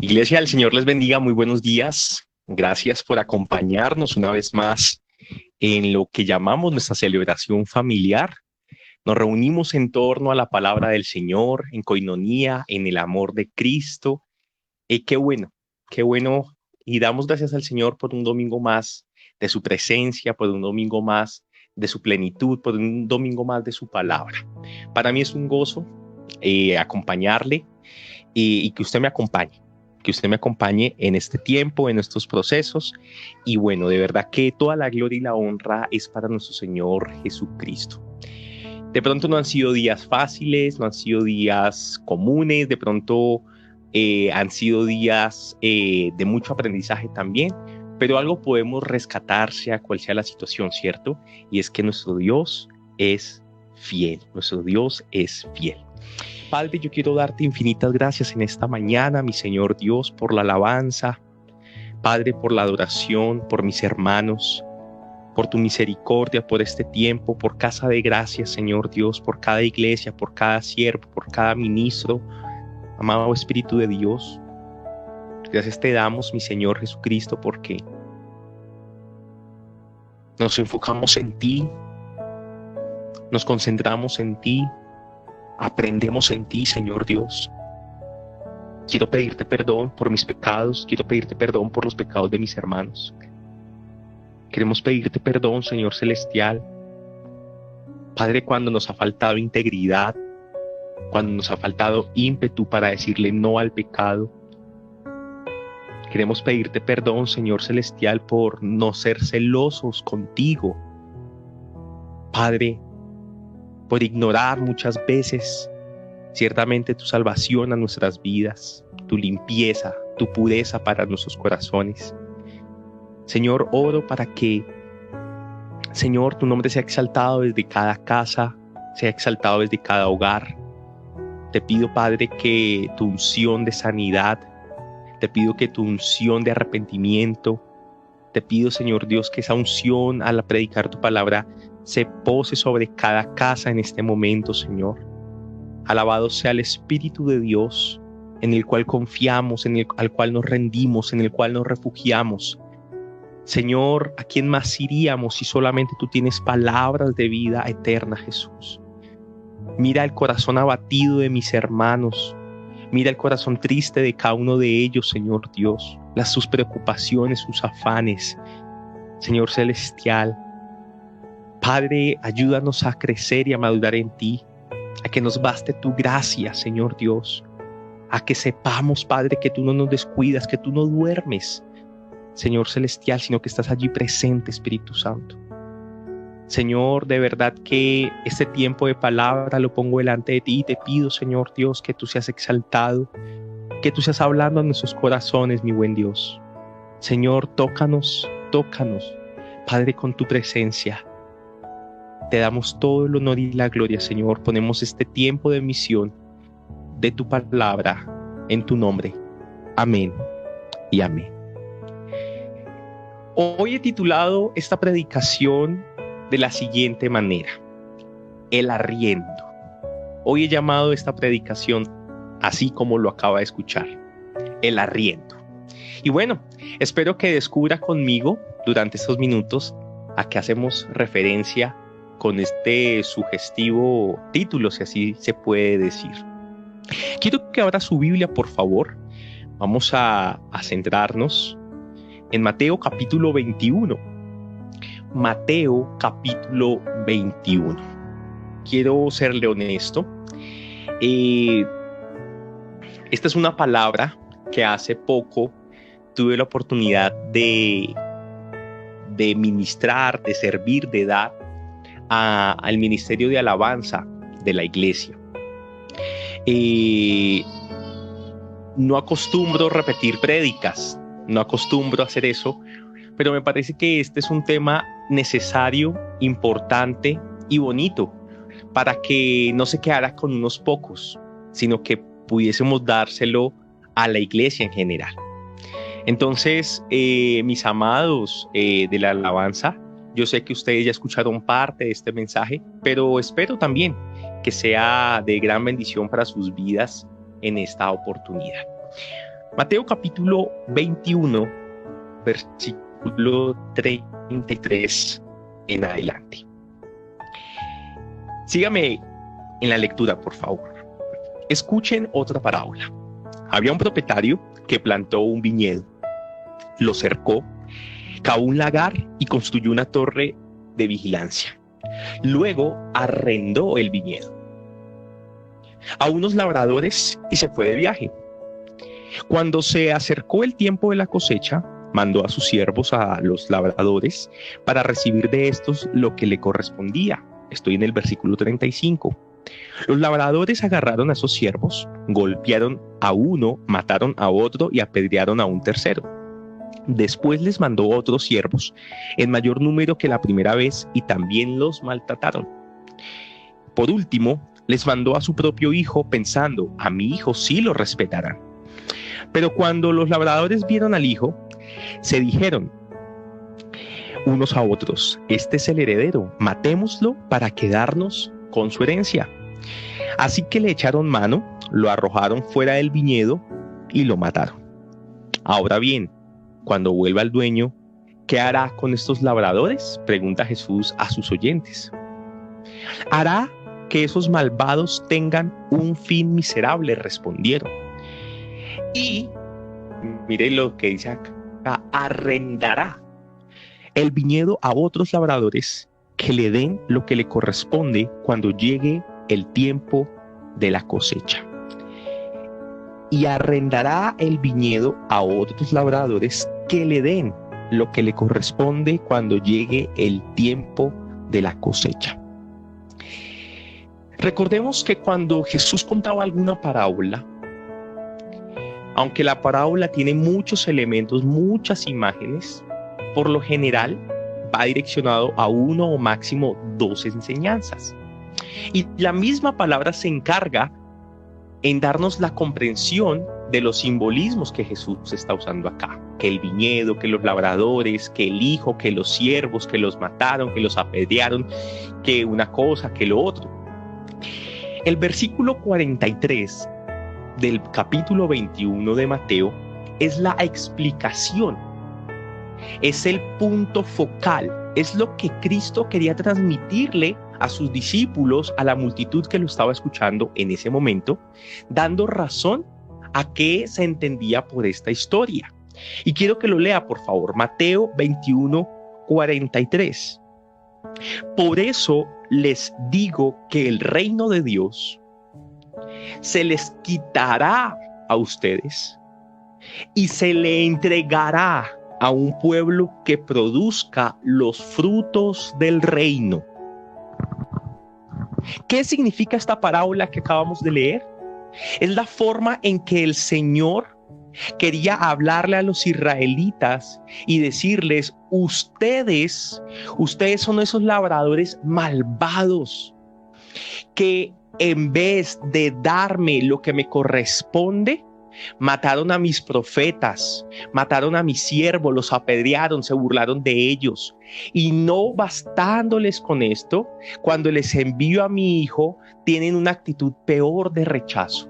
Iglesia, el Señor les bendiga, muy buenos días. Gracias por acompañarnos una vez más en lo que llamamos nuestra celebración familiar. Nos reunimos en torno a la palabra del Señor, en coinonía, en el amor de Cristo. Qué bueno, qué bueno. Y damos gracias al Señor por un domingo más de su presencia, por un domingo más de su plenitud, por un domingo más de su palabra. Para mí es un gozo acompañarle y que usted me acompañe, que usted me acompañe en este tiempo, en estos procesos. Y bueno, de verdad que toda la gloria y la honra es para nuestro Señor Jesucristo. De pronto no han sido días fáciles, no han sido días comunes, de pronto han sido días de mucho aprendizaje también, pero algo podemos rescatar sea cual sea la situación, ¿cierto? Y es que nuestro Dios es fiel, nuestro Dios es fiel. Padre, yo quiero darte infinitas gracias en esta mañana, mi Señor Dios, por la alabanza, Padre, por la adoración, por mis hermanos, por tu misericordia, por este tiempo, por Casa de Gracia, Señor Dios, por cada iglesia, por cada siervo, por cada ministro, amado Espíritu de Dios. Gracias te damos, mi Señor Jesucristo, porque nos enfocamos en ti, nos concentramos en ti, aprendemos en ti, Señor Dios. Quiero pedirte perdón por mis pecados, quiero pedirte perdón por los pecados de mis hermanos. Queremos pedirte perdón, Señor Celestial. Padre, cuando nos ha faltado integridad, cuando nos ha faltado ímpetu para decirle no al pecado. Queremos pedirte perdón, Señor Celestial, por no ser celosos contigo. Padre, por ignorar muchas veces ciertamente tu salvación a nuestras vidas, tu limpieza, tu pureza para nuestros corazones. Señor, oro para que, Señor, tu nombre sea exaltado desde cada casa, sea exaltado desde cada hogar. Te pido, Padre, que tu unción de sanidad, te pido que tu unción de arrepentimiento, te pido, Señor Dios, que esa unción al predicar tu palabra se pose sobre cada casa en este momento, Señor. Alabado sea el Espíritu de Dios, en el cual confiamos, al cual nos rendimos, en el cual nos refugiamos. Señor, ¿a quién más iríamos si solamente tú tienes palabras de vida eterna, Jesús? Mira el corazón abatido de mis hermanos. Mira el corazón triste de cada uno de ellos, Señor Dios. Sus preocupaciones, sus afanes. Señor Celestial, Padre, ayúdanos a crecer y a madurar en ti. A que nos baste tu gracia, Señor Dios. A que sepamos, Padre, que tú no nos descuidas, que tú no duermes, Señor Celestial, sino que estás allí presente, Espíritu Santo. Señor, de verdad que este tiempo de palabra lo pongo delante de ti y te pido, Señor Dios, que tú seas exaltado, que tú seas hablando a nuestros corazones, mi buen Dios. Señor, tócanos, tócanos, Padre, con tu presencia. Te damos todo el honor y la gloria, Señor. Ponemos este tiempo de misión de tu palabra en tu nombre. Amén y amén. Hoy he titulado esta predicación de la siguiente manera: el arriendo. Hoy he llamado esta predicación así como lo acaba de escuchar, el arriendo. Y bueno, espero que descubra conmigo durante estos minutos a qué hacemos referencia con este sugestivo título, si así se puede decir. Quiero que abra su Biblia, por favor. Vamos a centrarnos en Mateo capítulo 21. Mateo capítulo 21. Quiero serle honesto. Esta es una palabra que hace poco tuve la oportunidad de ministrar, de servir, de dar al ministerio de alabanza de la iglesia. No acostumbro repetir prédicas, no acostumbro a hacer eso, pero me parece que este es un tema necesario, importante y bonito para que no se quedara con unos pocos, sino que pudiésemos dárselo a la iglesia en general. Entonces, mis amados de la alabanza, yo sé que ustedes ya escucharon parte de este mensaje, pero espero también que sea de gran bendición para sus vidas en esta oportunidad. Mateo capítulo 21, versículo 33 en adelante. Sígame en la lectura, por favor. Escuchen otra parábola. Había un propietario que plantó un viñedo, lo cercó, cavó un lagar y construyó una torre de vigilancia. Luego arrendó el viñedo a unos labradores y se fue de viaje. Cuando se acercó el tiempo de la cosecha, mandó a sus siervos a los labradores para recibir de estos lo que le correspondía. Estoy en el versículo 35. Los labradores agarraron a esos siervos, golpearon a uno, mataron a otro y apedrearon a un tercero. Después les mandó otros siervos, en mayor número que la primera vez, y también los maltrataron. Por último, les mandó a su propio hijo, pensando, a mi hijo sí lo respetarán. Pero cuando los labradores vieron al hijo, se dijeron unos a otros, este es el heredero, matémoslo para quedarnos con su herencia. Así que le echaron mano, lo arrojaron fuera del viñedo y lo mataron. Ahora bien, cuando vuelva el dueño, ¿qué hará con estos labradores?, pregunta Jesús a sus oyentes. Hará que esos malvados tengan un fin miserable, respondieron. Y mire lo que dice acá, arrendará el viñedo a otros labradores que le den lo que le corresponde cuando llegue el tiempo de la cosecha. Y arrendará el viñedo a otros labradores que le den lo que le corresponde cuando llegue el tiempo de la cosecha. Recordemos que cuando Jesús contaba alguna parábola, aunque la parábola tiene muchos elementos, muchas imágenes, por lo general va direccionado a uno o máximo dos enseñanzas. Y la misma palabra se encarga en darnos la comprensión de los simbolismos que Jesús está usando acá. Que el viñedo, que los labradores, que el hijo, que los siervos, que los mataron, que los apedrearon, que una cosa, que lo otro. El versículo 43 del capítulo 21 de Mateo es la explicación, es el punto focal, es lo que Cristo quería transmitirle a sus discípulos, a la multitud que lo estaba escuchando en ese momento, dando razón a qué se entendía por esta historia. Y quiero que lo lea, por favor, Mateo 21, 43. Por eso les digo que el reino de Dios se les quitará a ustedes y se le entregará a un pueblo que produzca los frutos del reino. ¿Qué significa esta parábola que acabamos de leer? Es la forma en que el Señor quería hablarle a los israelitas y decirles, ustedes son esos labradores malvados que en vez de darme lo que me corresponde, mataron a mis profetas, mataron a mis siervos, los apedrearon, se burlaron de ellos. Y no bastándoles con esto, cuando les envío a mi hijo, tienen una actitud peor de rechazo.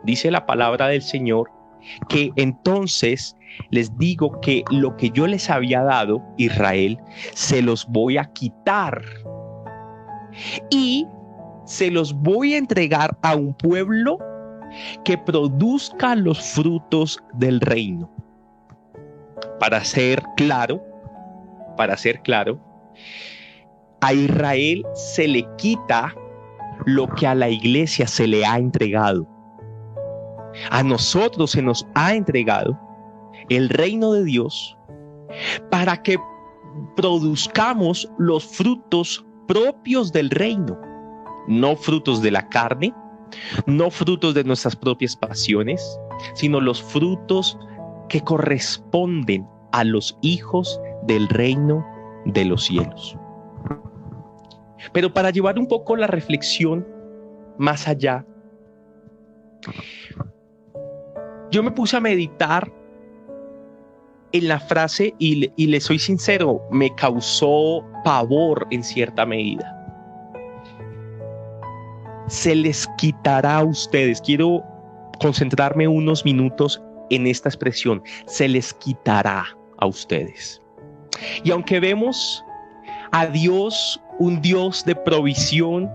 Dice la palabra del Señor que entonces les digo que lo que yo les había dado, Israel, se los voy a quitar y se los voy a entregar a un pueblo que produzca los frutos del reino. Para ser claro, a Israel se le quita lo que a la iglesia se le ha entregado. A nosotros se nos ha entregado el reino de Dios para que produzcamos los frutos propios del reino, no frutos de la carne, no frutos de nuestras propias pasiones, sino los frutos que corresponden a los hijos del reino de los cielos. Pero para llevar un poco la reflexión más allá, yo me puse a meditar en la frase y le soy sincero, me causó pavor en cierta medida. Se les quitará a ustedes. Quiero concentrarme unos minutos en esta expresión, se les quitará a ustedes. Y aunque vemos a Dios, un Dios de provisión,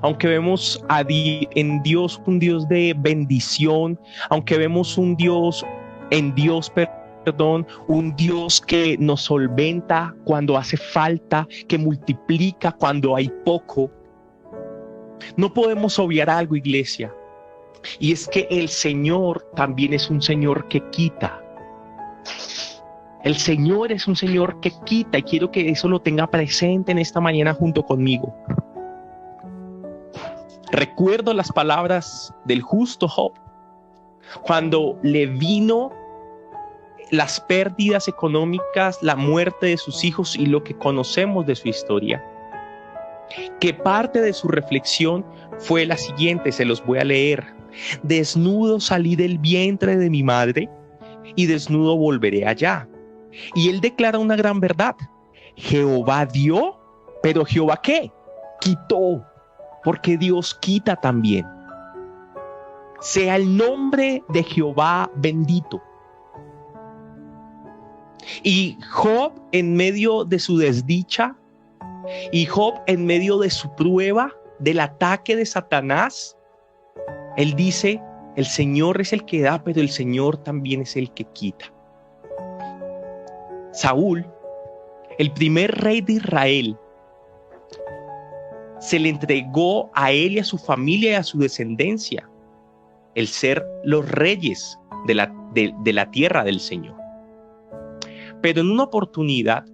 aunque vemos en Dios un Dios de bendición, aunque vemos un Dios un Dios que nos solventa cuando hace falta, que multiplica cuando hay poco, no podemos obviar algo, iglesia, y es que el Señor también es un Señor que quita. El Señor es un Señor que quita, y quiero que eso lo tenga presente en esta mañana junto conmigo. Recuerdo las palabras del justo Job, cuando le vino las pérdidas económicas, la muerte de sus hijos y lo que conocemos de su historia, que parte de su reflexión fue la siguiente, se los voy a leer. Desnudo salí del vientre de mi madre y desnudo volveré allá. Y él declara una gran verdad. Jehová dio, pero Jehová ¿qué? Quitó, porque Dios quita también. Sea el nombre de Jehová bendito. Y Job, en medio de su desdicha, y Job en medio de su prueba, del ataque de Satanás, él dice, el Señor es el que da, pero el Señor también es el que quita. Saúl, el primer rey de Israel, se le entregó a él y a su familia y a su descendencia el ser los reyes de la tierra del Señor. Pero en una oportunidad,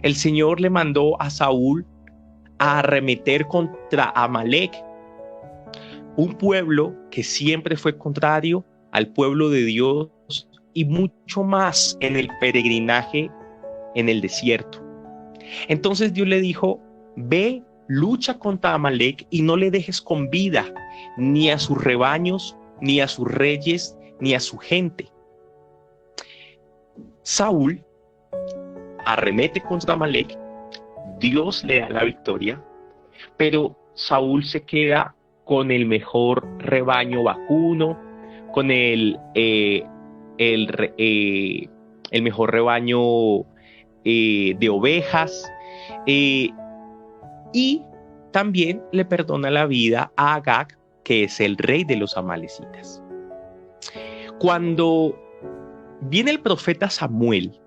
el Señor le mandó a Saúl a arremeter contra Amalek, un pueblo que siempre fue contrario al pueblo de Dios y mucho más en el peregrinaje en el desierto. Entonces Dios le dijo, ve, lucha contra Amalek y no le dejes con vida ni a sus rebaños, ni a sus reyes, ni a su gente. Saúl arremete contra Amalek, Dios le da la victoria, pero Saúl se queda con el mejor rebaño vacuno, con el mejor rebaño de ovejas, y también le perdona la vida a Agag, que es el rey de los amalecitas. Cuando viene el profeta Samuel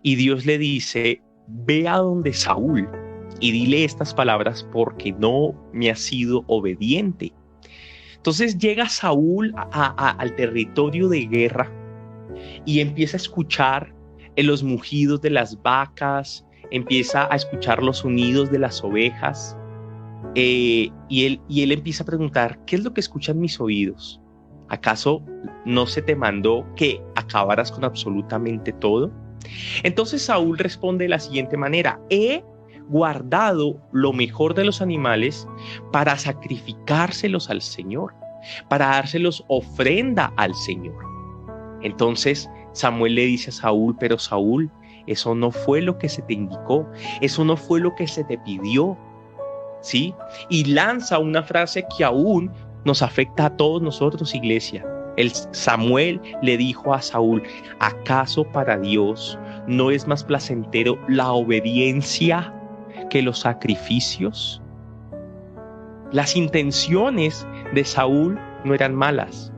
y Dios le dice, ve a donde Saúl y dile estas palabras porque no me ha sido obediente. Entonces llega Saúl al territorio de guerra y empieza a escuchar los mugidos de las vacas, empieza a escuchar los sonidos de las ovejas, y él empieza a preguntar, ¿qué es lo que escuchan mis oídos? ¿Acaso no se te mandó que acabaras con absolutamente todo? Entonces Saúl responde de la siguiente manera, he guardado lo mejor de los animales para sacrificárselos al Señor, para dárselos ofrenda al Señor. Entonces Samuel le dice a Saúl, pero Saúl, eso no fue lo que se te indicó, eso no fue lo que se te pidió, ¿sí? Y lanza una frase que aún nos afecta a todos nosotros, iglesia. Samuel le dijo a Saúl, ¿acaso para Dios no es más placentero la obediencia que los sacrificios? Las intenciones de Saúl no eran malas.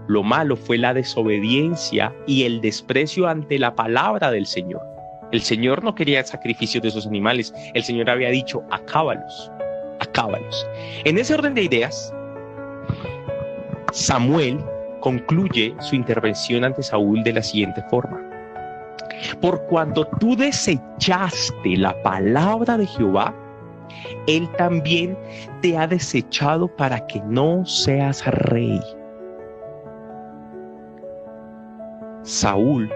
Lo malo fue la desobediencia y el desprecio ante la palabra del Señor. El Señor no quería el sacrificio de esos animales. El Señor había dicho, acábalos, acábalos. En ese orden de ideas, Samuel concluye su intervención ante Saúl de la siguiente forma. Por cuanto tú desechaste la palabra de Jehová, Él también te ha desechado para que no seas rey. Saúl,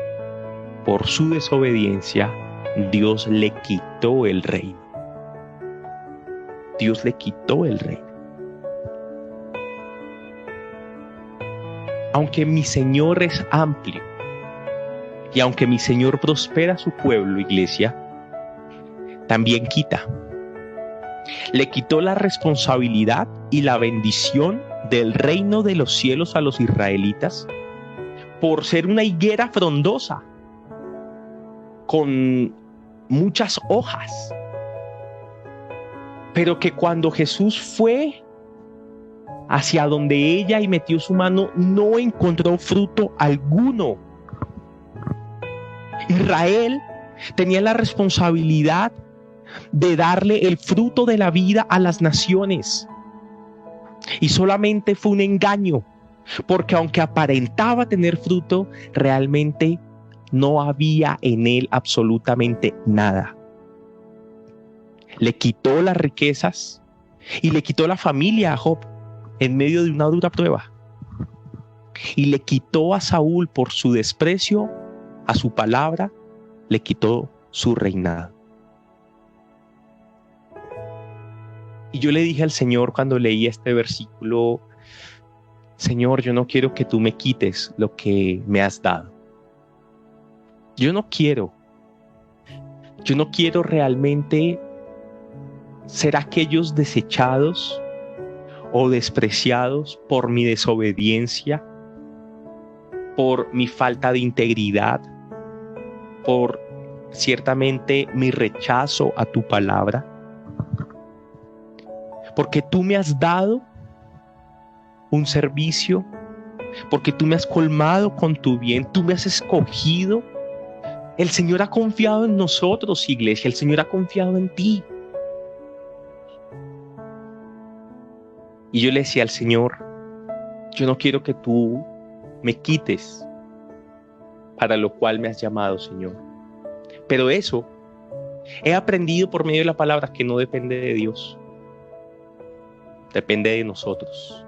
por su desobediencia, Dios le quitó el reino. Dios le quitó el reino. Aunque mi Señor es amplio y aunque mi Señor prospera a su pueblo, iglesia, también quita. Le quitó la responsabilidad y la bendición del reino de los cielos a los israelitas por ser una higuera frondosa, con muchas hojas, pero que cuando Jesús fue hacia donde ella y metió su mano, no encontró fruto alguno. Israel tenía la responsabilidad de darle el fruto de la vida a las naciones, y solamente fue un engaño, porque aunque aparentaba tener fruto, realmente no había en él absolutamente nada. Le quitó las riquezas y le quitó la familia a Job en medio de una dura prueba, y le quitó a Saúl por su desprecio a su palabra, le quitó su reinado. Y yo le dije al Señor cuando leí este versículo: Señor, yo no quiero que tú me quites lo que me has dado. Yo no quiero realmente ser aquellos desechados o despreciados por mi desobediencia, por mi falta de integridad, por ciertamente mi rechazo a tu palabra. Porque tú me has dado un servicio, porque tú me has colmado con tu bien, tú me has escogido. El Señor ha confiado en nosotros, iglesia, el Señor ha confiado en ti. Y yo le decía al Señor: yo no quiero que tú me quites para lo cual me has llamado, Señor. Pero eso he aprendido por medio de la palabra, que no depende de Dios. Depende de nosotros.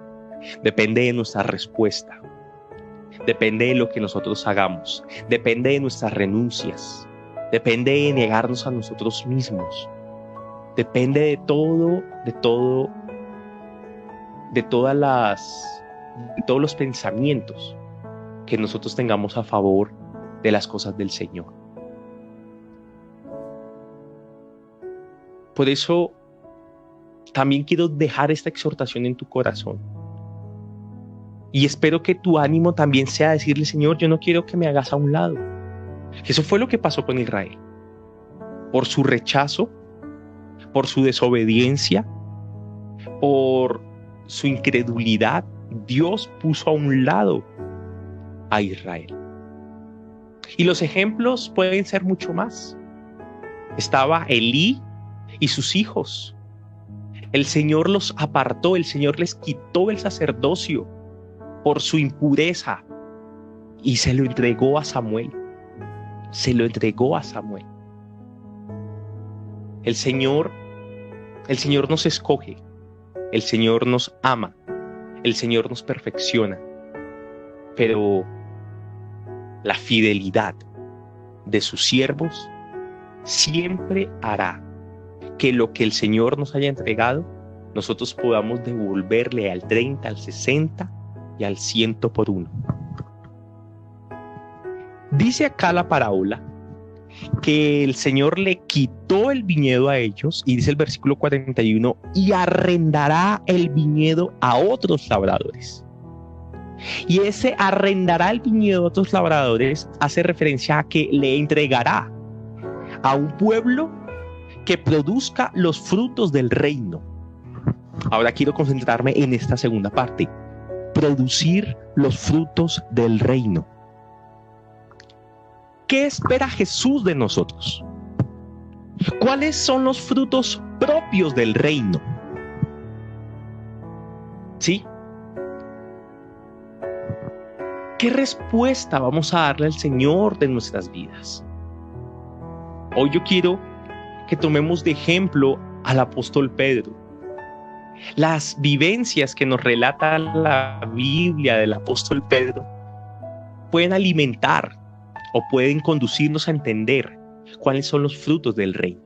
Depende de nuestra respuesta. Depende de lo que nosotros hagamos. Depende de nuestras renuncias. Depende de negarnos a nosotros mismos. Depende de todos los pensamientos que nosotros tengamos a favor de las cosas del Señor. Por eso también quiero dejar esta exhortación en tu corazón. Y espero que tu ánimo también sea decirle: Señor, yo no quiero que me hagas a un lado. Eso fue lo que pasó con Israel. Por su rechazo, por su desobediencia, por su incredulidad, Dios puso a un lado a Israel. Y los ejemplos pueden ser mucho más. Estaba Elí y sus hijos. El Señor los apartó, el Señor les quitó el sacerdocio por su impureza y se lo entregó a Samuel. El Señor nos escoge, el Señor nos ama, el Señor nos perfecciona, pero la fidelidad de sus siervos siempre hará que lo que el Señor nos haya entregado, nosotros podamos devolverle al 30, al 60 y al 100 por uno. Dice acá la parábola que el Señor le quitó el viñedo a ellos, y dice el versículo 41, y arrendará el viñedo a otros labradores. Y ese arrendará el viñedo a otros labradores hace referencia a que le entregará a un pueblo que produzca los frutos del reino. Ahora quiero concentrarme en esta segunda parte: producir los frutos del reino. ¿Qué espera Jesús de nosotros? ¿Cuáles son los frutos propios del reino? ¿Sí? ¿Qué respuesta vamos a darle al Señor de nuestras vidas? Hoy yo quiero que tomemos de ejemplo al apóstol Pedro. Las vivencias que nos relata la Biblia del apóstol Pedro pueden alimentar o pueden conducirnos a entender cuáles son los frutos del reino.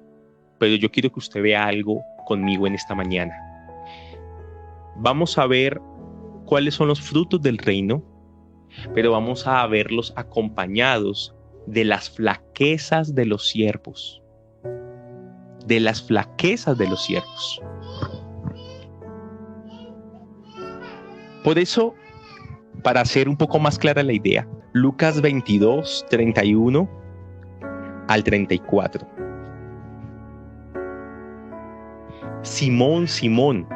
Pero yo quiero que usted vea algo conmigo en esta mañana. Vamos a ver cuáles son los frutos del reino, pero vamos a verlos acompañados de las flaquezas de los siervos. De las flaquezas de los siervos. Por eso, para hacer un poco más clara la idea, Lucas 22, 31 al 34. Simón, Simón,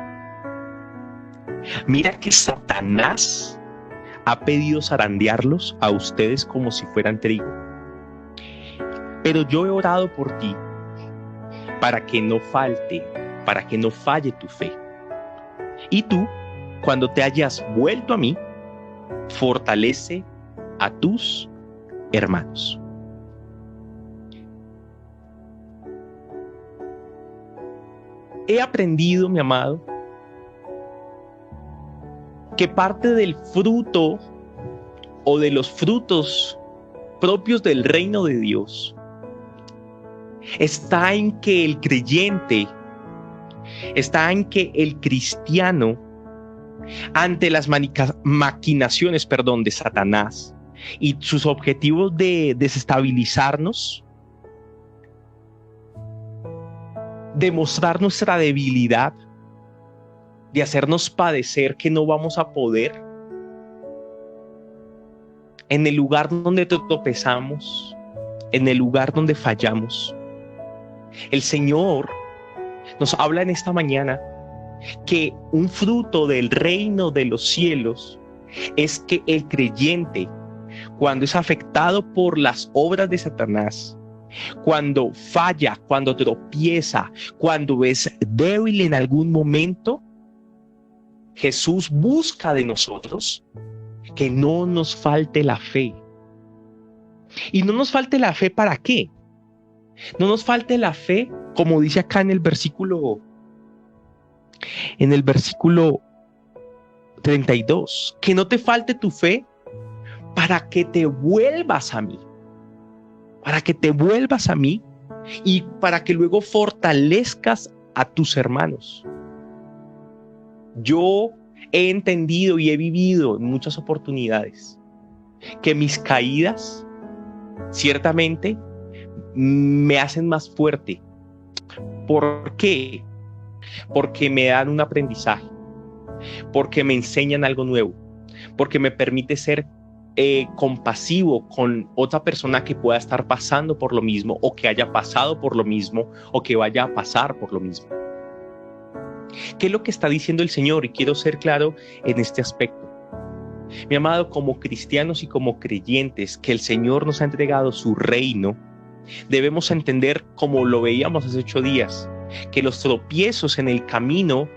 mira que Satanás ha pedido zarandearlos a ustedes como si fueran trigo. Pero yo he orado por ti para que no falle tu fe. Y tú, cuando te hayas vuelto a mí, fortalece a tus hermanos. He aprendido, mi amado, que parte del fruto o de los frutos propios del reino de Dios está en que el creyente, está en que el cristiano, ante las maquinaciones de Satanás y sus objetivos de desestabilizarnos, de mostrar nuestra debilidad, de hacernos padecer que no vamos a poder, en el lugar donde tropezamos, en el lugar donde fallamos, el Señor nos habla en esta mañana que un fruto del reino de los cielos es que el creyente, cuando es afectado por las obras de Satanás, cuando falla, cuando tropieza, cuando es débil en algún momento, Jesús busca de nosotros que no nos falte la fe. Y no nos falte la fe, ¿para qué? No nos falte la fe, como dice acá en el versículo 32, que no te falte tu fe para que te vuelvas a mí, y para que luego fortalezcas a tus hermanos. Yo he entendido y he vivido en muchas oportunidades que mis caídas ciertamente me hacen más fuerte. ¿Por qué? Porque me dan un aprendizaje, porque me enseñan algo nuevo, porque me permite ser compasivo con otra persona que pueda estar pasando por lo mismo, o que haya pasado por lo mismo, o que vaya a pasar por lo mismo. ¿Qué es lo que está diciendo el Señor? Y quiero ser claro en este aspecto. Mi amado, como cristianos y como creyentes que el Señor nos ha entregado su reino, debemos entender, como lo veíamos hace 8 días, que los tropiezos en el camino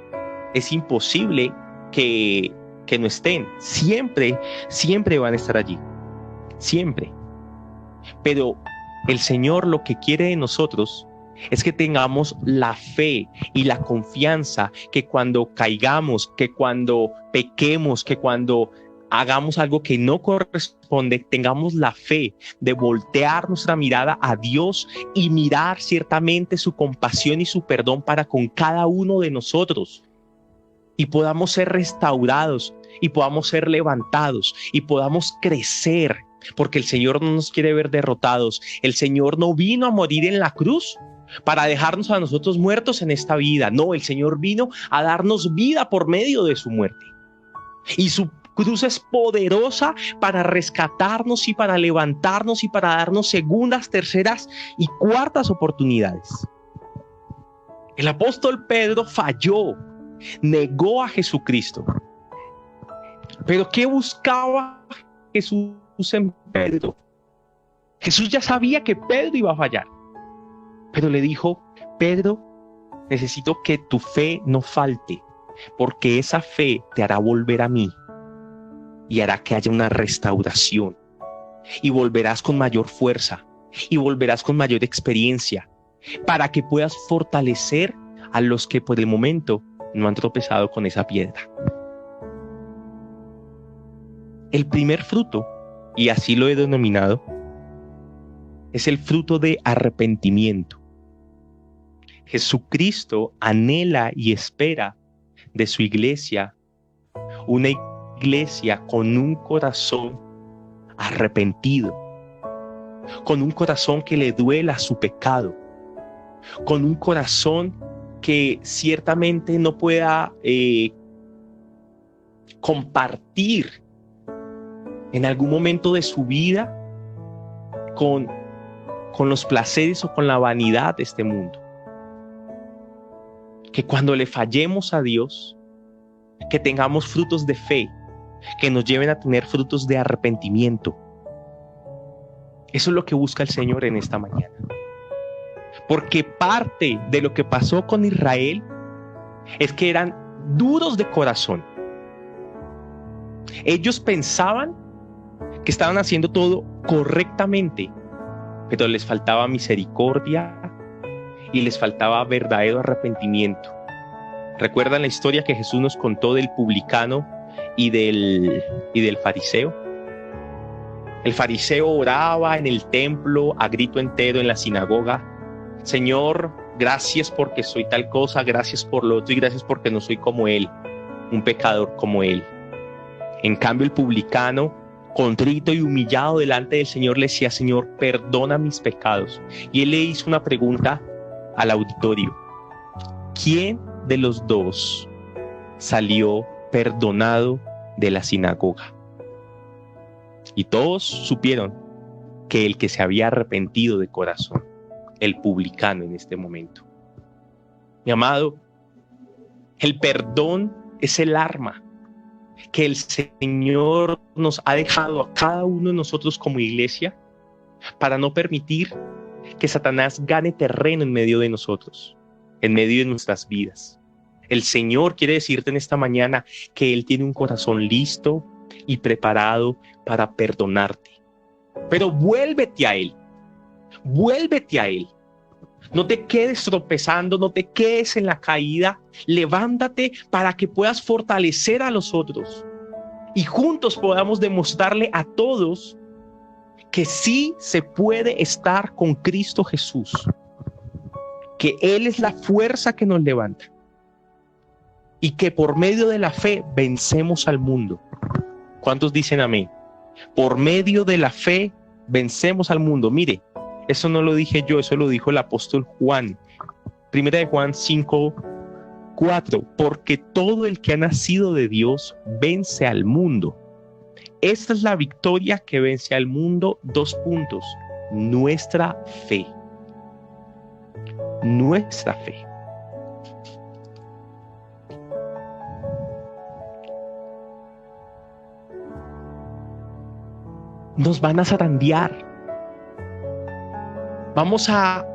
es imposible que no estén. Siempre van a estar allí. Siempre. Pero el Señor lo que quiere de nosotros es que tengamos la fe y la confianza que cuando caigamos, que cuando pequemos, que cuando hagamos algo que no corresponde, tengamos la fe de voltear nuestra mirada a Dios y mirar ciertamente su compasión y su perdón para con cada uno de nosotros, y podamos ser restaurados y podamos ser levantados y podamos crecer, porque el Señor no nos quiere ver derrotados. El Señor no vino a morir en la cruz para dejarnos a nosotros muertos en esta vida. No, el Señor vino a darnos vida por medio de su muerte. Y su cruz es poderosa para rescatarnos y para levantarnos y para darnos segundas, terceras y cuartas oportunidades. El apóstol Pedro falló, negó a Jesucristo. Pero ¿qué buscaba Jesús en Pedro? Jesús ya sabía que Pedro iba a fallar, pero le dijo: Pedro, necesito que tu fe no falte, porque esa fe te hará volver a mí y hará que haya una restauración, y volverás con mayor fuerza y volverás con mayor experiencia, para que puedas fortalecer a los que por el momento no han tropezado con esa piedra. El primer fruto, y así lo he denominado, es el fruto de arrepentimiento. Jesucristo anhela y espera de su iglesia una iglesia con un corazón arrepentido, con un corazón que le duela su pecado, con un corazón que ciertamente no pueda compartir en algún momento de su vida con los placeres o con la vanidad de este mundo. Que cuando le fallemos a Dios, que tengamos frutos de fe, que nos lleven a tener frutos de arrepentimiento. Eso es lo que busca el Señor en esta mañana. Porque parte de lo que pasó con Israel es que eran duros de corazón. Ellos pensaban que estaban haciendo todo correctamente, pero les faltaba misericordia y les faltaba verdadero arrepentimiento. ¿Recuerdan la historia que Jesús nos contó del publicano y del fariseo? El fariseo oraba en el templo a grito entero en la sinagoga: Señor, gracias porque soy tal cosa, gracias por lo otro y gracias porque no soy como él, un pecador como él. En cambio, el publicano, contrito y humillado delante del Señor, le decía: Señor, perdona mis pecados. Y él le hizo una pregunta al auditorio: ¿quién de los dos salió perdonado de la sinagoga? Y todos supieron que el que se había arrepentido de corazón, el publicano en este momento. Mi amado, el perdón es el arma que el Señor nos ha dejado a cada uno de nosotros como iglesia para no permitir que Satanás gane terreno en medio de nosotros, en medio de nuestras vidas. El Señor quiere decirte en esta mañana que Él tiene un corazón listo y preparado para perdonarte. Pero vuélvete a Él, vuélvete a Él. No te quedes tropezando, no te quedes en la caída. Levántate para que puedas fortalecer a los otros y juntos podamos demostrarle a todos que sí se puede estar con Cristo Jesús, que Él es la fuerza que nos levanta y que por medio de la fe vencemos al mundo. ¿Cuántos dicen amén? Por medio de la fe vencemos al mundo. Mire, eso no lo dije yo, eso lo dijo el apóstol Juan. Primera de Juan 5:4. Porque todo el que ha nacido de Dios vence al mundo. Esta es la victoria que vence al mundo. 2 puntos. Nuestra fe. Nuestra fe. Nos van a zarandear. Vamos a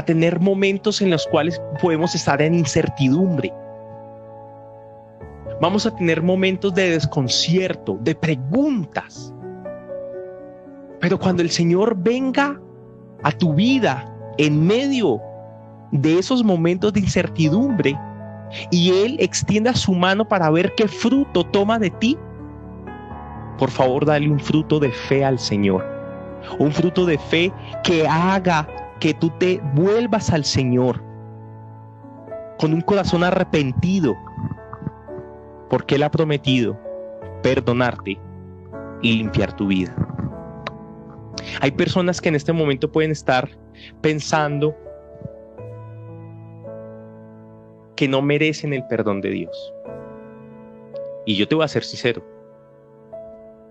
tener momentos en los cuales podemos estar en incertidumbre. Vamos a tener momentos de desconcierto, de preguntas. Pero cuando el Señor venga a tu vida en medio de esos momentos de incertidumbre y Él extienda su mano para ver qué fruto toma de ti, por favor, dale un fruto de fe al Señor. Un fruto de fe que haga que tú te vuelvas al Señor con un corazón arrepentido, porque Él ha prometido perdonarte y limpiar tu vida. Hay personas que en este momento pueden estar pensando que no merecen el perdón de Dios. Y yo te voy a ser sincero,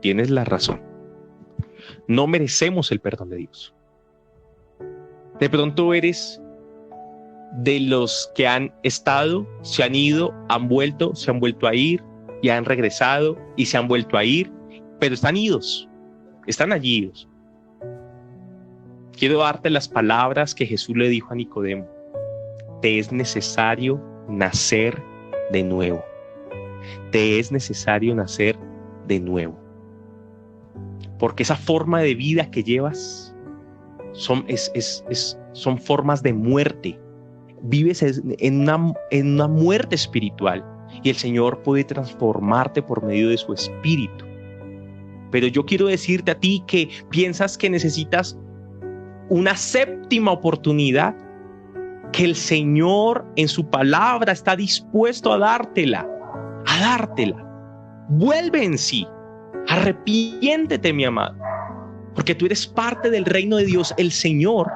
tienes la razón. No merecemos el perdón de Dios. De pronto eres de los que han estado, se han ido, han vuelto, se han vuelto a ir y han regresado y se han vuelto a ir, pero están idos, están allí idos. Quiero darte las palabras que Jesús le dijo a Nicodemo: te es necesario nacer de nuevo. Te es necesario nacer de nuevo. Porque esa forma de vida que llevas son formas de muerte. Vives en una muerte espiritual y el Señor puede transformarte por medio de su Espíritu. Pero yo quiero decirte a ti que piensas que necesitas una séptima oportunidad, que el Señor en su palabra está dispuesto a dártela. Vuelve en sí. Arrepiéntete, mi amado, porque tú eres parte del reino de Dios. El Señor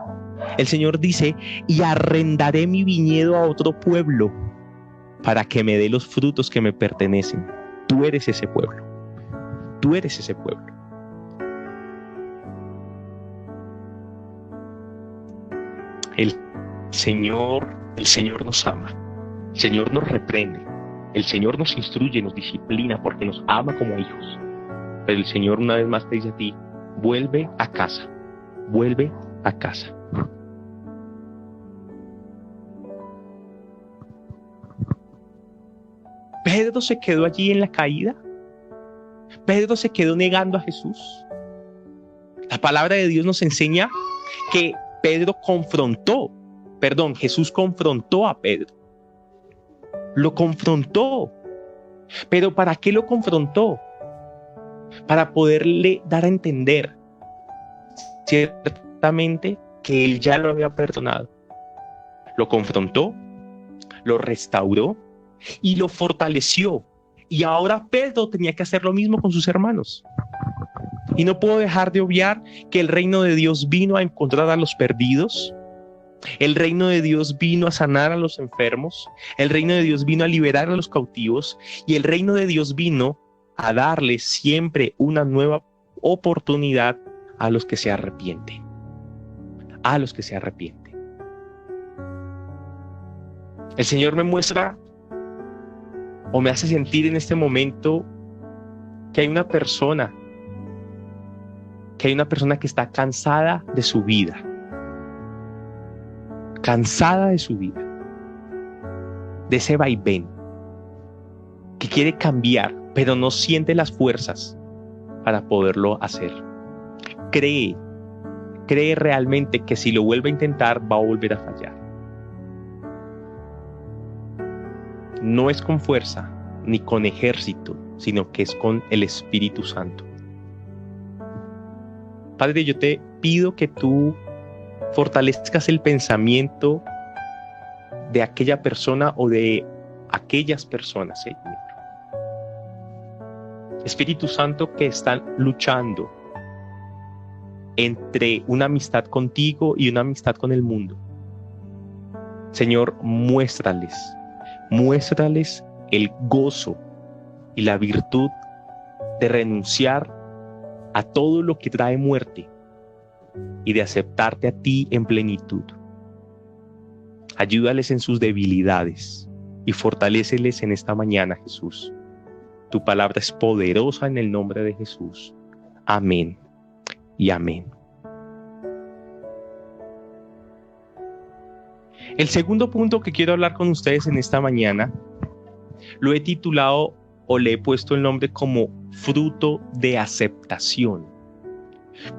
dice: y arrendaré mi viñedo a otro pueblo para que me dé los frutos que me pertenecen. Tú eres ese pueblo. Tú eres ese pueblo. El Señor nos ama. El Señor nos reprende. El Señor nos instruye, nos disciplina porque nos ama como hijos. Pero el Señor una vez más te dice a ti, vuelve a casa. Vuelve a casa. Pedro se quedó allí en la caída. Pedro se quedó negando a Jesús. La palabra de Dios nos enseña que Jesús confrontó a Pedro. Lo confrontó. ¿Pero para qué lo confrontó? Para poderle dar a entender ciertamente que él ya lo había perdonado. Lo confrontó, lo restauró y lo fortaleció. Y ahora Pedro tenía que hacer lo mismo con sus hermanos. Y no puedo dejar de obviar que el reino de Dios vino a encontrar a los perdidos. El reino de Dios vino a sanar a los enfermos. El reino de Dios vino a liberar a los cautivos. Y el reino de Dios vino a darle siempre una nueva oportunidad a los que se arrepienten. A los que se arrepienten. El Señor me muestra o me hace sentir en este momento que hay una persona que está cansada de su vida. Cansada de su vida. De ese vaivén. Que quiere cambiar, pero no siente las fuerzas para poderlo hacer. Cree realmente que si lo vuelve a intentar va a volver a fallar. No es con fuerza ni con ejército, sino que es con el Espíritu Santo. Padre, yo te pido que tú fortalezcas el pensamiento de aquella persona o de aquellas personas, Señor. Espíritu Santo, que están luchando entre una amistad contigo y una amistad con el mundo. Señor, muéstrales el gozo y la virtud de renunciar a todo lo que trae muerte y de aceptarte a ti en plenitud. Ayúdales en sus debilidades y fortaléceles en esta mañana, Jesús. Tu palabra es poderosa en el nombre de Jesús. Amén y amén. El segundo punto que quiero hablar con ustedes en esta mañana lo he titulado o le he puesto el nombre como fruto de aceptación.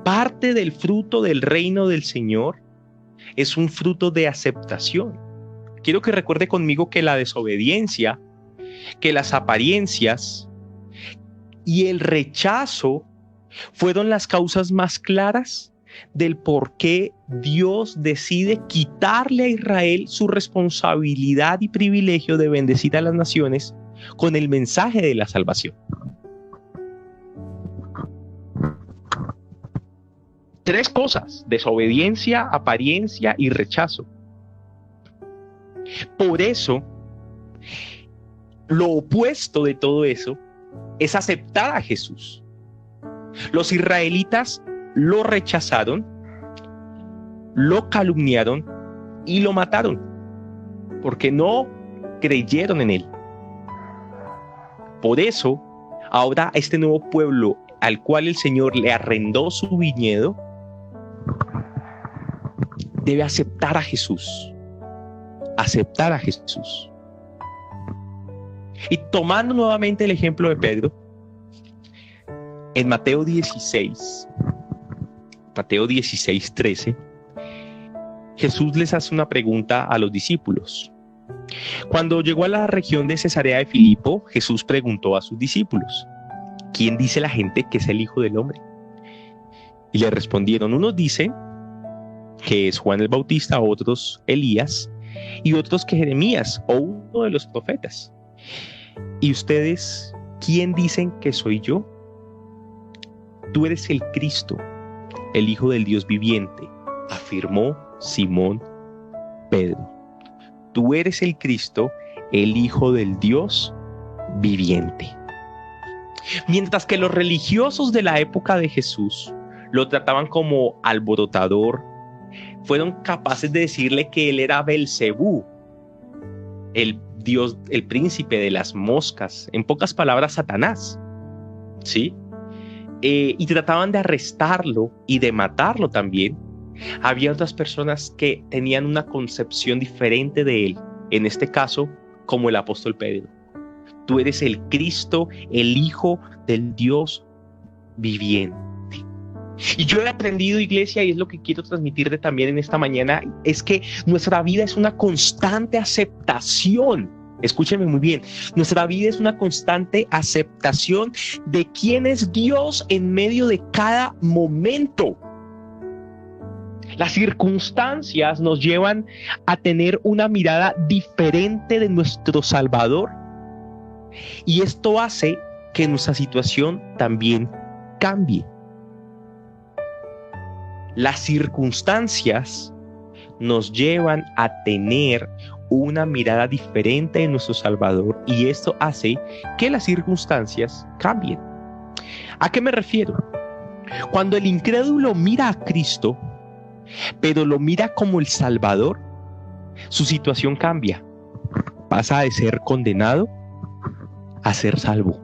Parte del fruto del reino del Señor es un fruto de aceptación. Quiero que recuerde conmigo que la desobediencia, que las apariencias y el rechazo fueron las causas más claras del por qué Dios decide quitarle a Israel su responsabilidad y privilegio de bendecir a las naciones con el mensaje de la salvación. Tres cosas: desobediencia, apariencia y rechazo. Por eso, lo opuesto de todo eso es aceptar a Jesús. Los israelitas lo rechazaron, lo calumniaron y lo mataron porque no creyeron en él. Por eso, ahora este nuevo pueblo al cual el Señor le arrendó su viñedo debe aceptar a Jesús. Aceptar a Jesús. Y tomando nuevamente el ejemplo de Pedro, en Mateo 16:13, Jesús les hace una pregunta a los discípulos. Cuando llegó a la región de Cesarea de Filipo, Jesús preguntó a sus discípulos: ¿quién dice la gente que es el Hijo del Hombre? Y le respondieron: unos dicen que es Juan el Bautista, otros Elías, y otros que Jeremías o uno de los profetas. ¿Y ustedes quién dicen que soy yo? Tú eres el Cristo, el Hijo del Dios viviente, afirmó Simón Pedro. Tú eres el Cristo, el Hijo del Dios viviente. Mientras que los religiosos de la época de Jesús lo trataban como alborotador, fueron capaces de decirle que él era Belcebú, el dios, el príncipe de las moscas, en pocas palabras, Satanás, ¿sí? Y trataban de arrestarlo y de matarlo también. Había otras personas que tenían una concepción diferente de él, en este caso, como el apóstol Pedro. Tú eres el Cristo, el Hijo del Dios viviente. Y yo he aprendido, iglesia, y es lo que quiero transmitirte también en esta mañana, es que nuestra vida es una constante aceptación. Escúcheme muy bien, nuestra vida es una constante aceptación de quién es Dios en medio de cada momento. Las circunstancias nos llevan a tener una mirada diferente de nuestro Salvador, y esto hace que nuestra situación también cambie. Las circunstancias nos llevan a tener una mirada diferente de nuestro Salvador, y esto hace que las circunstancias cambien. ¿A qué me refiero? Cuando el incrédulo mira a Cristo, pero lo mira como el Salvador, su situación cambia. Pasa de ser condenado a ser salvo.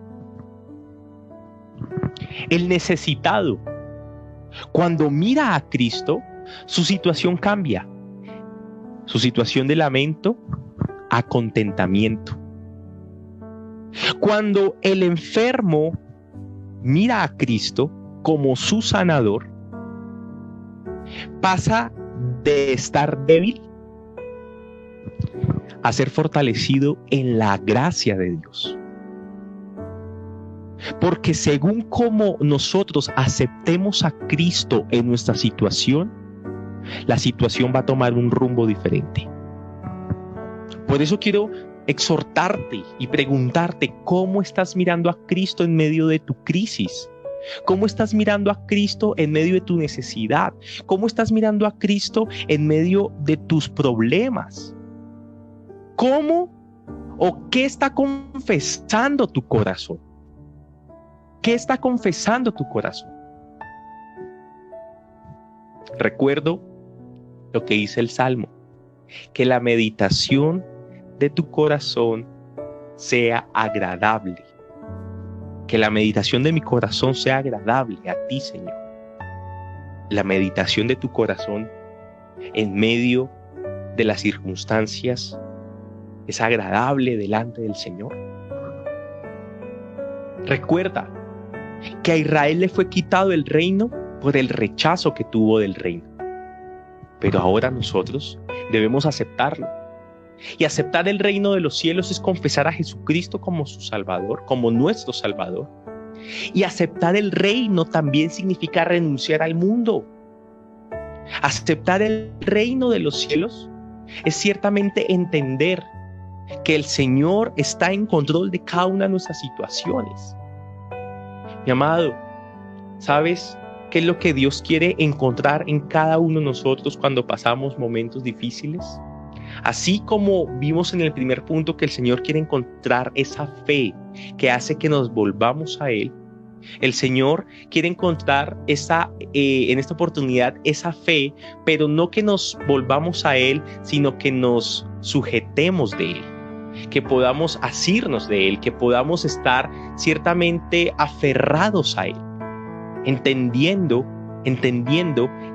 El necesitado, cuando mira a Cristo, su situación cambia. Su situación de lamento a contentamiento. Cuando el enfermo mira a Cristo como su sanador, pasa de estar débil a ser fortalecido en la gracia de Dios. Porque según como nosotros aceptemos a Cristo en nuestra situación, la situación va a tomar un rumbo diferente. Por eso quiero exhortarte y preguntarte cómo estás mirando a Cristo en medio de tu crisis. ¿Cómo estás mirando a Cristo en medio de tu necesidad? ¿Cómo estás mirando a Cristo en medio de tus problemas? ¿Cómo o qué está confesando tu corazón? ¿Qué está confesando tu corazón? Recuerdo lo que dice el Salmo, que la meditación de tu corazón sea agradable. Que la meditación de mi corazón sea agradable a ti, Señor. La meditación de tu corazón en medio de las circunstancias es agradable delante del Señor. Recuerda que a Israel le fue quitado el reino por el rechazo que tuvo del reino. Pero ahora nosotros debemos aceptarlo. Y aceptar el reino de los cielos es confesar a Jesucristo como su Salvador, como nuestro Salvador. Y aceptar el reino también significa renunciar al mundo. Aceptar el reino de los cielos es ciertamente entender que el Señor está en control de cada una de nuestras situaciones. Mi amado, ¿sabes qué es lo que Dios quiere encontrar en cada uno de nosotros cuando pasamos momentos difíciles? Así como vimos en el primer punto que el Señor quiere encontrar esa fe que hace que nos volvamos a Él, el Señor quiere encontrar en esta oportunidad esa fe, pero no que nos volvamos a Él, sino que nos sujetemos de Él, que podamos asirnos de Él, que podamos estar ciertamente aferrados a Él, entendiendo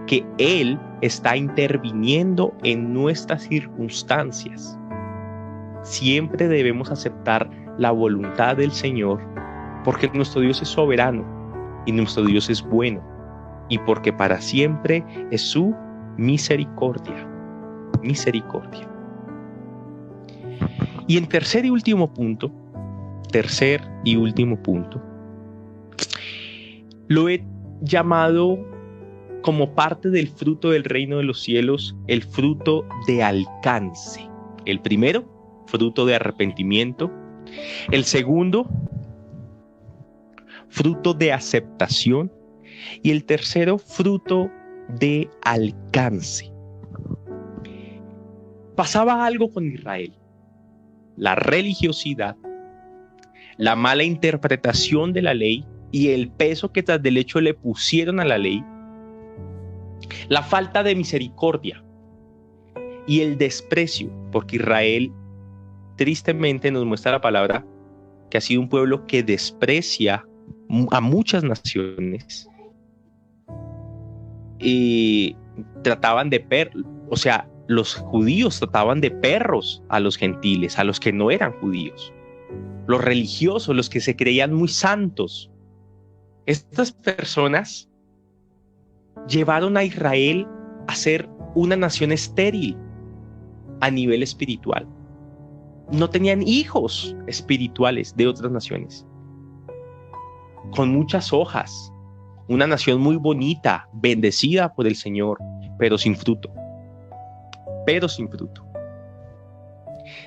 que Él está interviniendo en nuestras circunstancias. Siempre debemos aceptar la voluntad del Señor, porque nuestro Dios es soberano y nuestro Dios es bueno, y porque para siempre es su misericordia. Misericordia. Y en tercer y último punto, lo he llamado como parte del fruto del reino de los cielos, el fruto de alcance. El primero, fruto de arrepentimiento. El segundo, fruto de aceptación. Y el tercero, fruto de alcance. Pasaba algo con Israel. La religiosidad la mala interpretación de la ley y el peso que tras del hecho le pusieron a la ley, la falta de misericordia y el desprecio, porque Israel tristemente nos muestra la palabra que ha sido un pueblo que desprecia a muchas naciones y trataban de los judíos trataban de perros a los gentiles, a los que no eran judíos, los religiosos, los que se creían muy santos. Estas personas llevaron a Israel a ser una nación estéril a nivel espiritual. No tenían hijos espirituales de otras naciones, con muchas hojas, una nación muy bonita, bendecida por el Señor, pero sin fruto.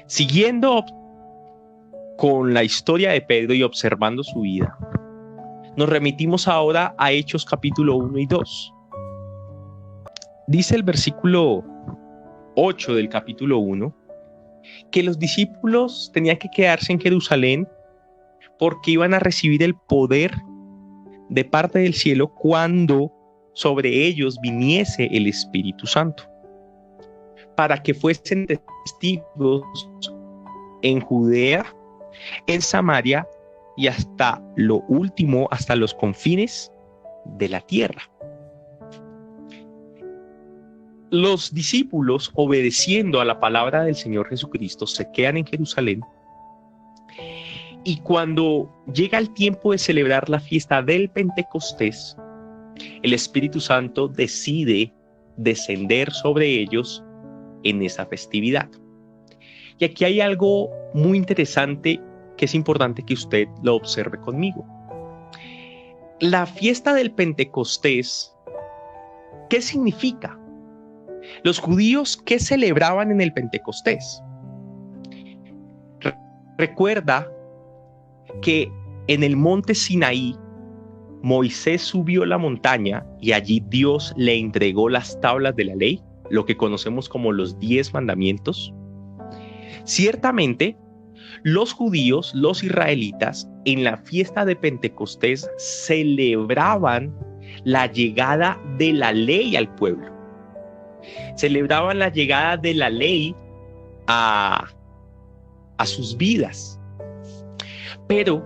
Siguiendo con la historia de Pedro y observando su vida, nos remitimos ahora a Hechos capítulo 1 y 2. Dice el versículo 8 del capítulo 1 que los discípulos tenían que quedarse en Jerusalén porque iban a recibir el poder de parte del cielo cuando sobre ellos viniese el Espíritu Santo, para que fuesen testigos en Judea, en Samaria y hasta lo último, hasta los confines de la tierra. Los discípulos, obedeciendo a la palabra del Señor Jesucristo, se quedan en Jerusalén, y cuando llega el tiempo de celebrar la fiesta del Pentecostés, el Espíritu Santo decide descender sobre ellos en esa festividad. Y aquí hay algo muy interesante que es importante que usted lo observe conmigo. La fiesta del Pentecostés, ¿qué significa? Los judíos, ¿qué celebraban en el Pentecostés? Recuerda que en el monte Sinaí, Moisés subió la montaña y allí Dios le entregó las tablas de la ley, lo que conocemos como los 10 mandamientos. Ciertamente, los judíos, los israelitas, en la fiesta de Pentecostés celebraban la llegada de la ley al pueblo. Celebraban la llegada de la ley a sus vidas. Pero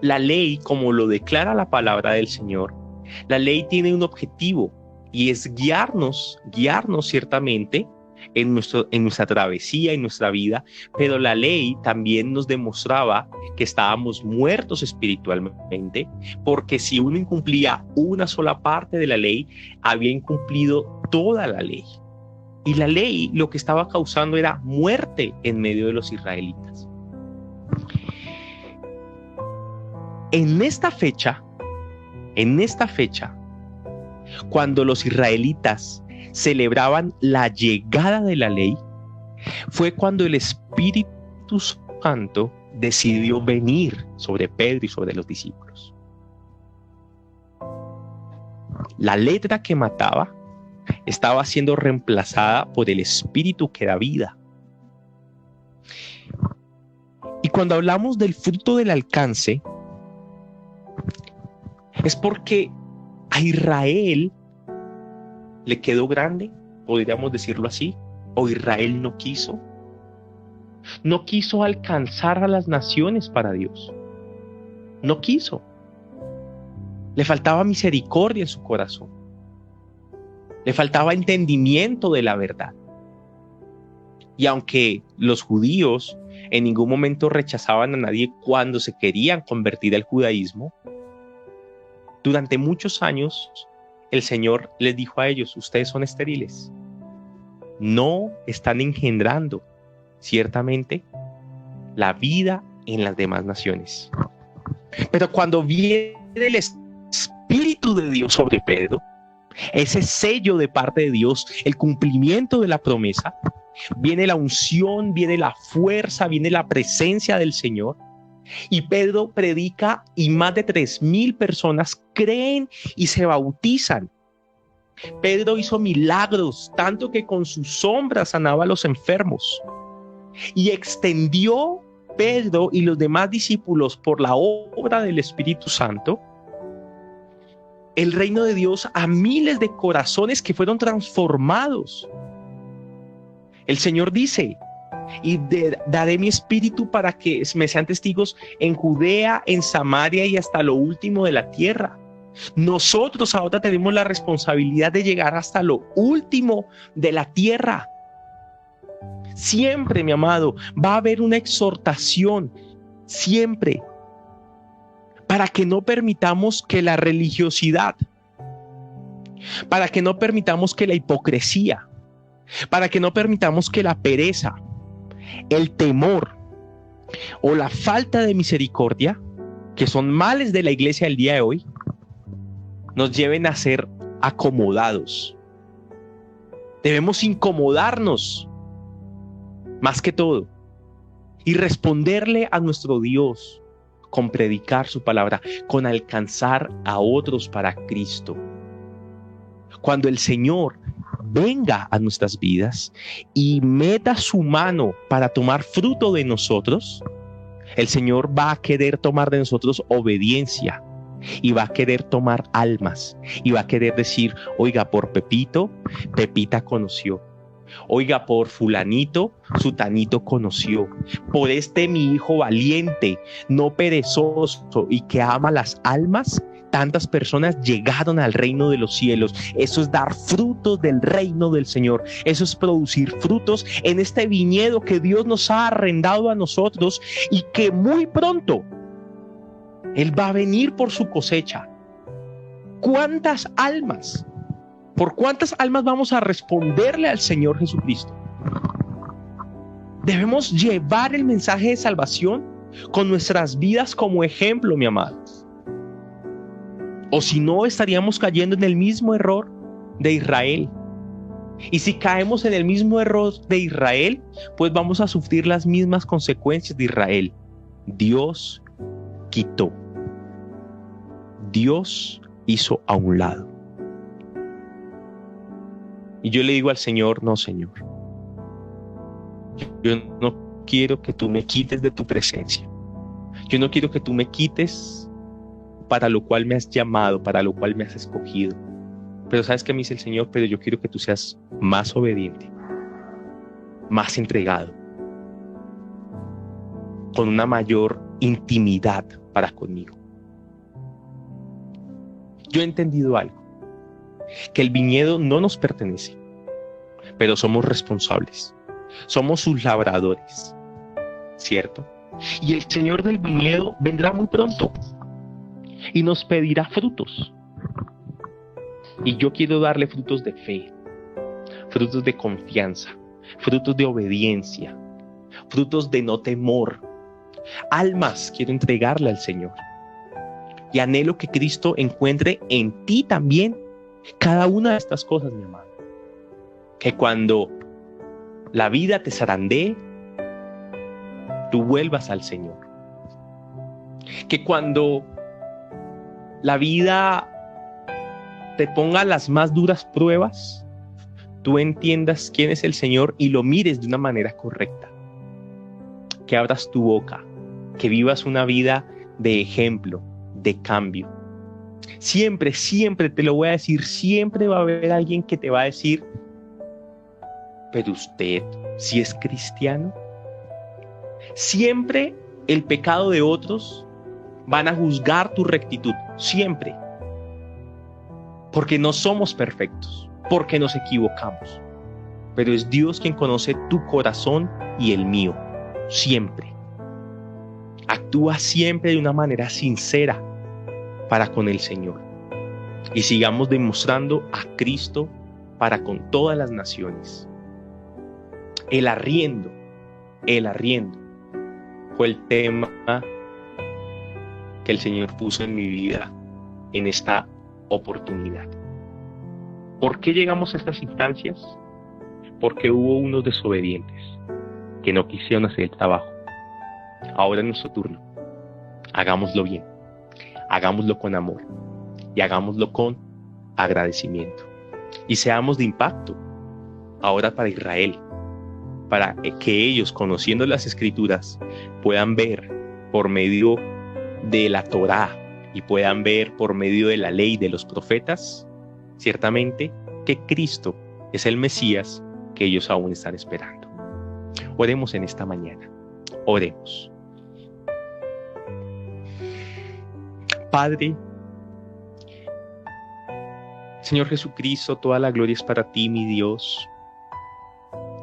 la ley, como lo declara la palabra del Señor, la ley tiene un objetivo y es guiarnos ciertamente en nuestra travesía, en nuestra vida, pero la ley también nos demostraba que estábamos muertos espiritualmente, porque si uno incumplía una sola parte de la ley, había incumplido toda la ley. Y la ley lo que estaba causando era muerte en medio de los israelitas. En esta fecha, cuando los israelitas celebraban la llegada de la ley, fue cuando el Espíritu Santo decidió venir sobre Pedro y sobre los discípulos. La letra que mataba estaba siendo reemplazada por el Espíritu que da vida. Y cuando hablamos del fruto del alcance, es porque a Israel le quedó grande, podríamos decirlo así, o Israel no quiso alcanzar a las naciones para Dios. No quiso. Le faltaba misericordia en su corazón. Le faltaba entendimiento de la verdad. Y aunque los judíos en ningún momento rechazaban a nadie cuando se querían convertir al judaísmo, durante muchos años el Señor les dijo a ellos: ustedes son estériles, no están engendrando ciertamente la vida en las demás naciones. Pero cuando viene el Espíritu de Dios sobre Pedro, ese sello de parte de Dios, el cumplimiento de la promesa, viene la unción, viene la fuerza, viene la presencia del Señor. Y Pedro predica y más de 3,000 personas creen y se bautizan. Pedro hizo milagros, tanto que con su sombra sanaba a los enfermos y extendió Pedro y los demás discípulos, por la obra del Espíritu Santo, el reino de Dios a miles de corazones que fueron transformados. El Señor dice: y daré mi espíritu para que me sean testigos en Judea, en Samaria y hasta lo último de la tierra. Nosotros ahora tenemos la responsabilidad de llegar hasta lo último de la tierra. Siempre, mi amado, va a haber una exhortación, siempre, para que no permitamos que la religiosidad, para que no permitamos que la hipocresía, para que no permitamos que la pereza, el temor o la falta de misericordia, que son males de la iglesia del día de hoy, nos lleven a ser acomodados. Debemos incomodarnos más que todo y responderle a nuestro Dios con predicar su palabra, con alcanzar a otros para Cristo. Cuando el Señor venga a nuestras vidas y meta su mano para tomar fruto de nosotros, el Señor va a querer tomar de nosotros obediencia y va a querer tomar almas y va a querer decir: oiga, por Pepito, Pepita conoció. Oiga, por fulanito, sutanito conoció. Por este mi hijo valiente, no perezoso y que ama las almas, tantas personas llegaron al reino de los cielos. Eso es dar frutos del reino del Señor. Eso es producir frutos en este viñedo que Dios nos ha arrendado a nosotros y que muy pronto Él va a venir por su cosecha. ¿Cuántas almas? ¿Por cuántas almas vamos a responderle al Señor Jesucristo? Debemos llevar el mensaje de salvación con nuestras vidas como ejemplo, mi amado. O si no, estaríamos cayendo en el mismo error de Israel. Y si caemos en el mismo error de Israel, pues vamos a sufrir las mismas consecuencias de Israel. Dios quitó. Dios hizo a un lado. Y yo le digo al Señor: no, Señor, yo no quiero que tú me quites de tu presencia. Yo no quiero que tú me quites para lo cual me has llamado, para lo cual me has escogido. Pero ¿sabes qué me dice el Señor? Pero yo quiero que tú seas más obediente, más entregado, con una mayor intimidad para conmigo. Yo he entendido algo: que el viñedo no nos pertenece, pero somos responsables. Somos sus labradores, ¿cierto? Y el Señor del viñedo vendrá muy pronto y nos pedirá frutos. Y yo quiero darle frutos de fe, frutos de confianza, frutos de obediencia, frutos de no temor. Almas quiero entregarle al Señor. Y anhelo que Cristo encuentre en ti también cada una de estas cosas, mi amado. Que cuando la vida te zarandee, tú vuelvas al Señor. Que cuando la vida te ponga las más duras pruebas, tú entiendas quién es el Señor y lo mires de una manera correcta. Que abras tu boca, que vivas una vida de ejemplo, de cambio. Siempre, siempre te lo voy a decir, siempre va a haber alguien que te va a decir: pero usted, ¿sí es cristiano? Siempre el pecado de otros van a juzgar tu rectitud, siempre. Porque no somos perfectos, porque nos equivocamos. Pero es Dios quien conoce tu corazón y el mío, siempre. Actúa siempre de una manera sincera para con el Señor. Y sigamos demostrando a Cristo para con todas las naciones. El arriendo fue el tema que el Señor puso en mi vida en esta oportunidad. ¿Por qué llegamos a estas instancias? Porque hubo unos desobedientes que no quisieron hacer el trabajo. Ahora es nuestro turno. Hagámoslo bien, hagámoslo con amor y hagámoslo con agradecimiento. Y seamos de impacto ahora para Israel, para que ellos, conociendo las Escrituras, puedan ver por medio de la Torá y puedan ver por medio de la ley de los profetas, ciertamente que Cristo es el Mesías que ellos aún están esperando. Oremos en esta mañana. Oremos. Padre, Señor Jesucristo, toda la gloria es para ti, mi Dios.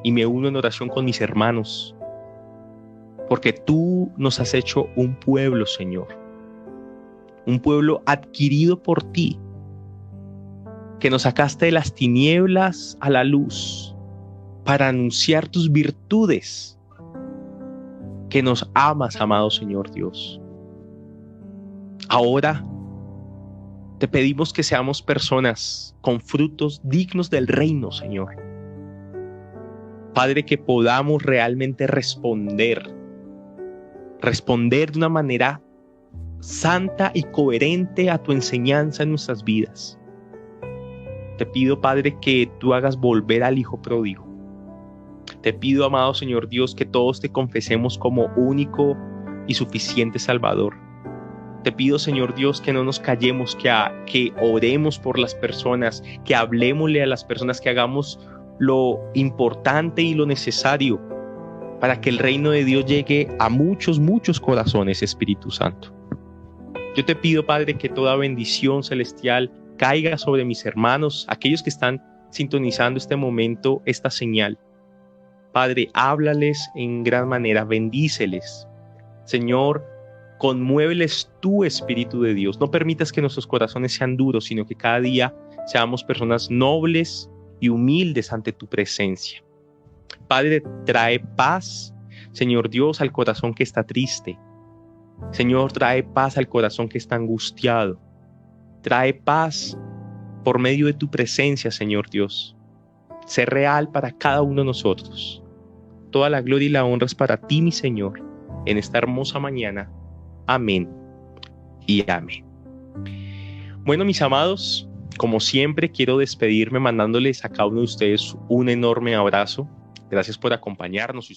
Y me uno en oración con mis hermanos, porque tú nos has hecho un pueblo, Señor. Un pueblo adquirido por ti, que nos sacaste de las tinieblas a la luz para anunciar tus virtudes, que nos amas, amado Señor Dios. Ahora te pedimos que seamos personas con frutos dignos del reino, Señor. Padre, que podamos realmente responder de una manera santa y coherente a tu enseñanza en nuestras vidas. Te pido, Padre, que tú hagas volver al Hijo pródigo. Te pido, amado Señor Dios, que todos te confesemos como único y suficiente Salvador. Te pido, Señor Dios, que no nos callemos, que oremos por las personas, que hablemosle a las personas, que hagamos lo importante y lo necesario para que el reino de Dios llegue a muchos, muchos corazones, Espíritu Santo. Yo te pido, Padre, que toda bendición celestial caiga sobre mis hermanos, aquellos que están sintonizando este momento, esta señal. Padre, háblales en gran manera, bendíceles. Señor, conmuéveles tu Espíritu de Dios. No permitas que nuestros corazones sean duros, sino que cada día seamos personas nobles y humildes ante tu presencia. Padre, trae paz, Señor Dios, al corazón que está triste. Señor, trae paz al corazón que está angustiado. Trae paz por medio de tu presencia, Señor Dios. Sé real para cada uno de nosotros. Toda la gloria y la honra es para ti, mi Señor, en esta hermosa mañana. Amén y amén. Bueno, mis amados, como siempre, quiero despedirme mandándoles a cada uno de ustedes un enorme abrazo. Gracias por acompañarnos.